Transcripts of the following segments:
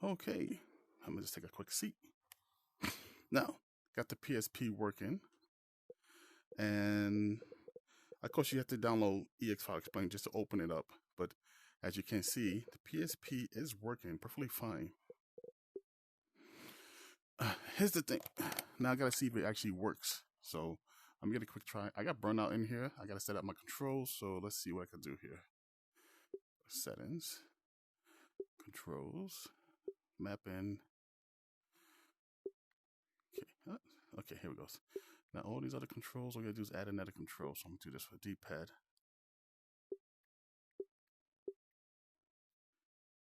Okay, I'm gonna just take a quick seat. Now, got the PSP working, and of course you have to download EX File Explain just to open it up. But as you can see, the PSP is working perfectly fine. Here's the thing. Now I gotta see if it actually works. So I'm gonna get a quick try. I got burnout in here. I gotta set up my controls. So let's see what I can do here. Settings, controls, mapping. Okay, okay, here we go. Now all these other controls, all we gotta do is add another control. So I'm gonna do this for D-pad.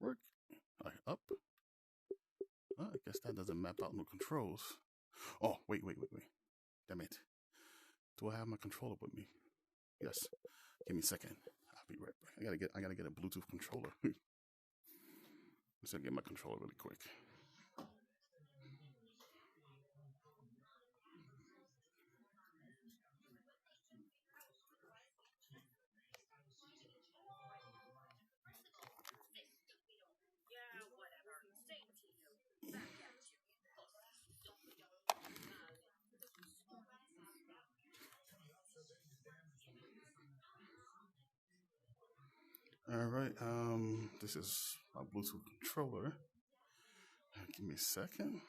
Work. All right, up. I guess that doesn't map out no controls. Oh, wait. Damn it. Do I have my controller with me? Yes. Give me a second. I'll be right back. I gotta get a Bluetooth controller. Let's get my controller really quick. All right. This is my Bluetooth controller. Give me a second.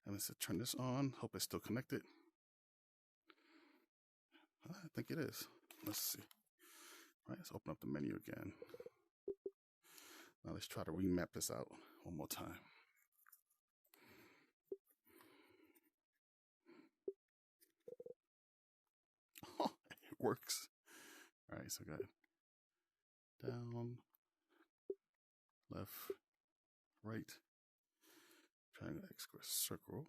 And let's turn this on. Hope it's still connected. I think it is. Let's see. All right, let's open up the menu again. Now let's try to remap this out one more time. Oh, it works. All right, so got down, left, right, triangle, X square, circle,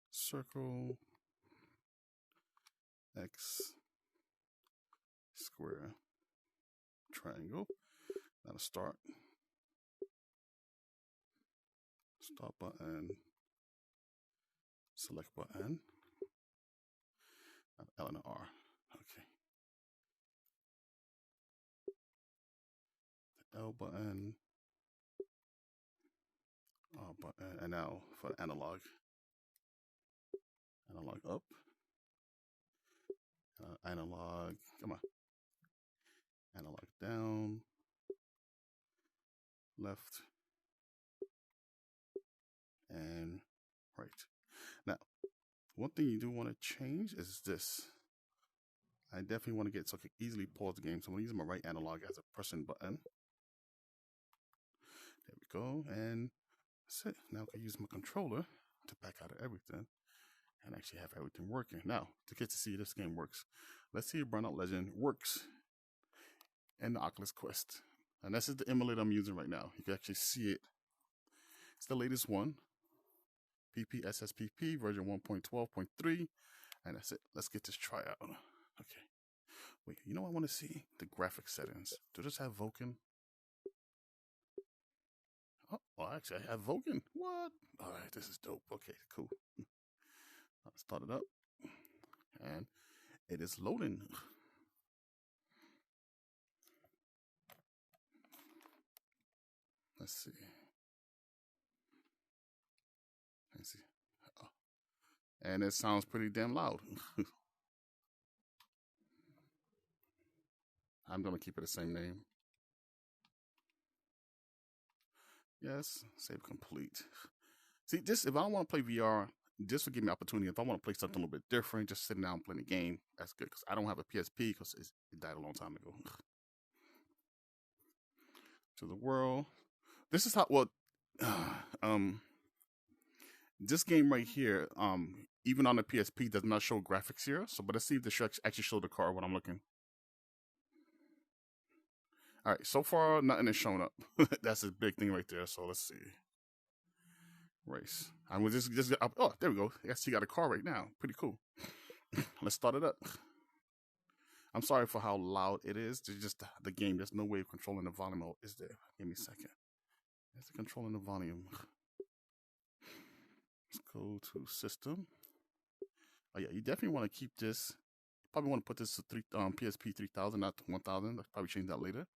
circle, X, square, triangle. Now to start button, select button, L and R. Okay. The L button, R button, and now for the analog. Analog up, analog, come on, analog down, left, and right. Now, one thing you do want to change is this. I definitely want to get so I can easily pause the game. So I'm going to use my right analog as a pressing button. There we go. And that's it. Now I can use my controller to back out of everything and actually have everything working. Now, to get to see if this game works, let's see if Burnout Legend works in the Oculus Quest. And this is the emulator I'm using right now. You can actually see it. It's the latest one. PPSSPP version 1.12.3. And that's it. Let's get this try out. Okay. Wait, you know what I want to see? The graphic settings. Do this have Vulkan? Oh, well, actually, I have Vulkan. What? All right, this is dope. Okay, cool. I'll start it up. And it is loading. Let's see. Let's see. Oh. And it sounds pretty damn loud. I'm going to keep it the same name. Yes, save complete. See, this, if I don't want to play VR, this will give me opportunity. If I want to play something a little bit different, just sitting down and playing a game, that's good. Because I don't have a PSP because it died a long time ago. To the world. This is how, well, this game right here, even on the PSP, does not show graphics here. So, but let's see if the show actually show the car when I'm looking. All right, so far nothing is showing up. That's a big thing right there. So let's see. Race. I was just oh, there we go. I guess you got a car right now. Pretty cool. Let's start it up. I'm sorry for how loud it is. There's just the game. There's no way of controlling the volume. Oh, is there? Give me a second. There's the controlling the volume. Let's go to system. Oh yeah, you definitely want to keep this Probably want to put this to PSP 3000, not 1000. I'll probably change that later.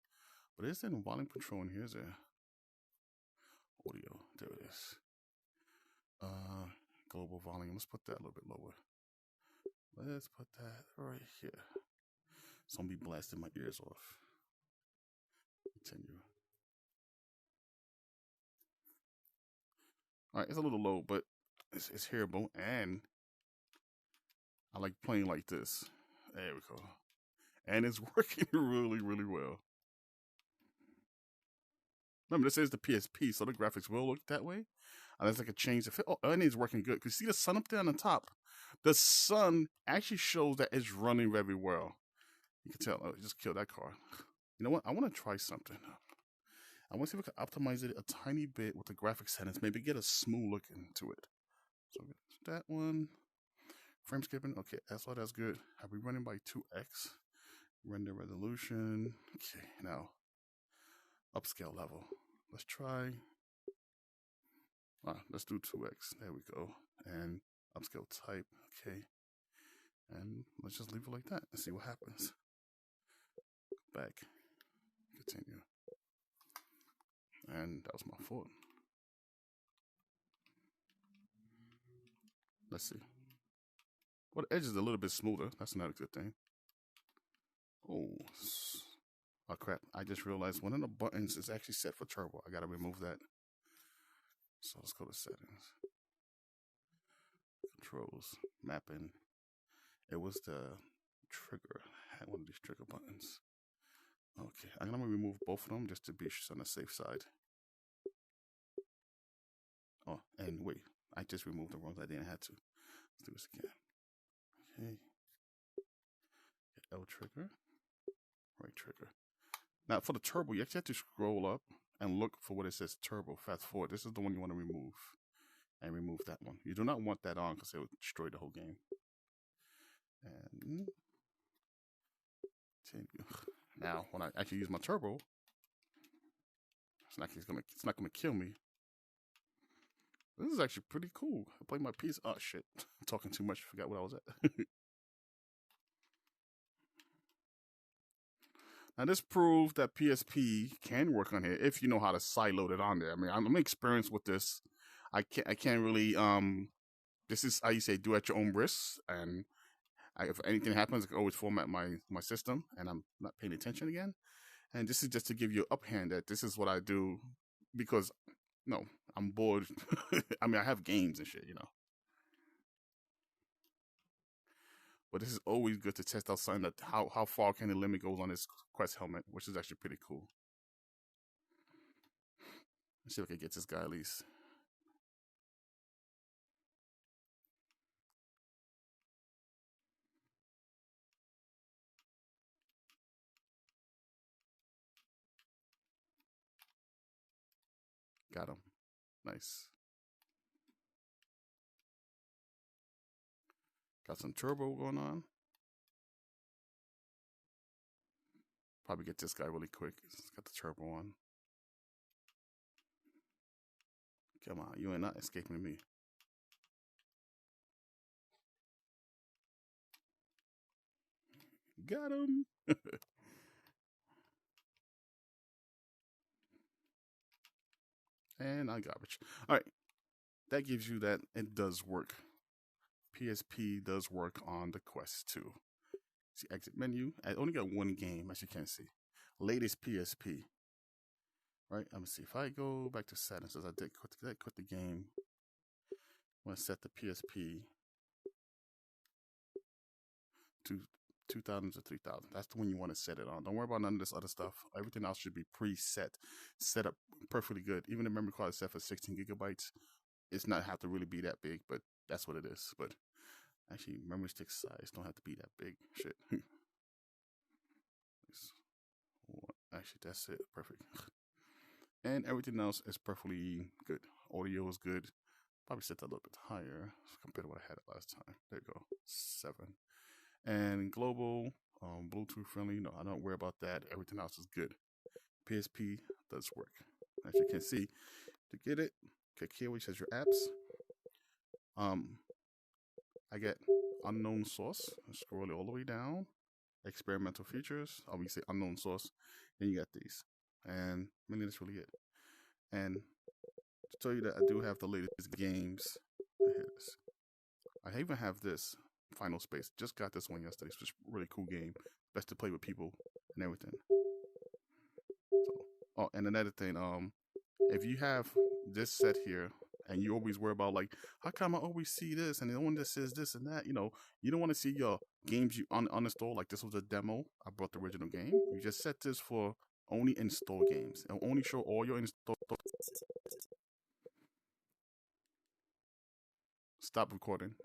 But is there volume control in here? Is there audio? There it is. Global volume. Let's put that a little bit lower. Let's put that right here. So I'm be blasting my ears off. Continue. All right, it's a little low, but it's hearable, and I like playing like this. There we go. And it's working really, really well. Remember, this is the PSP, so the graphics will look that way. Unless I could change the fit. Oh, and it's working good. Because see the sun up there on the top? The sun actually shows that it's running very well. You can tell. Oh, just killed that car. You know what? I want to try something. I want to see if we can optimize it a tiny bit with the graphics settings. Maybe get a smooth look into it. So that one. Frame skipping. Okay, that's all. That's good. I'll be running by 2x. Render resolution. Okay, now upscale level. Let's try. Let's do 2x. There we go. And upscale type. Okay. And let's just leave it like that and see what happens. Back. Continue. And that was my fault. Let's see. Well, the edge is a little bit smoother. That's not a good thing. Oh crap. I just realized one of the buttons is actually set for turbo. I gotta remove that. So let's go to settings. Controls. Mapping. It was the trigger. I had one of these trigger buttons. Okay. I'm gonna remove both of them just to be on the safe side. Oh, and wait. I just removed the ones I didn't have to. Let's do this again. Okay. L trigger. Right trigger. Now for the turbo, you actually have to scroll up and look for what it says turbo. Fast forward. This is the one you want to remove. And remove that one. You do not want that on because it will destroy the whole game. And now when I actually use my turbo, it's not gonna kill me. This is actually pretty cool. I play my piece. Oh shit. I'm talking too much. Forgot what I was at. Now this proves that PSP can work on here if you know how to sideload it on there. I mean, I'm experienced with this. I can't really this is how you say do at your own risk, and if anything happens, I can always format my system, and I'm not paying attention again. And this is just to give you an uphand that this is what I do because no, I'm bored. I mean, I have games and shit, you know. But this is always good to test out something that how far can the limit goes on this Quest helmet, which is actually pretty cool. Let's see if I can get this guy at least. Got him. Nice. Got some turbo going on. Probably get this guy really quick. He's got the turbo on. Come on, you ain't not escaping me. Got him. And I garbage. All right. That gives you that it does work. PSP does work on the Quest 2. See, exit menu. I only got one game, as you can see. Latest PSP. Right? Let me see. If I go back to settings, as I did quit the game. I'm going to set the PSP to 2000 to 3000. That's the one you want to set it on. Don't worry about none of this other stuff. Everything else should be preset, set up perfectly good. Even the memory card is set for 16 gigabytes. It's not have to really be that big, but that's what it is. But actually, memory stick size don't have to be that big. Shit. Actually, that's it. Perfect. And everything else is perfectly good. Audio is good. Probably set that a little bit higher compared to what I had it last time. There you go. 7. And global, Bluetooth friendly. No, I don't worry about that. Everything else is good. PSP does work. As you can see, to get it, click here which says your apps. I get unknown source. Scroll it all the way down. Experimental features. Obviously unknown source. Then you get these, and mainly that's really it. And to tell you that I do have the latest games. I even have this Final Space. Just got this one yesterday. It's just a really cool game. Best to play with people and everything. So, oh, and another thing, if you have this set here and you always worry about like, how come I always see this and the one that says this and that, you know, you don't want to see your games you uninstall. Like this was a demo. I brought the original game. You just set this for only install games. It'll only show all your install. Stop recording.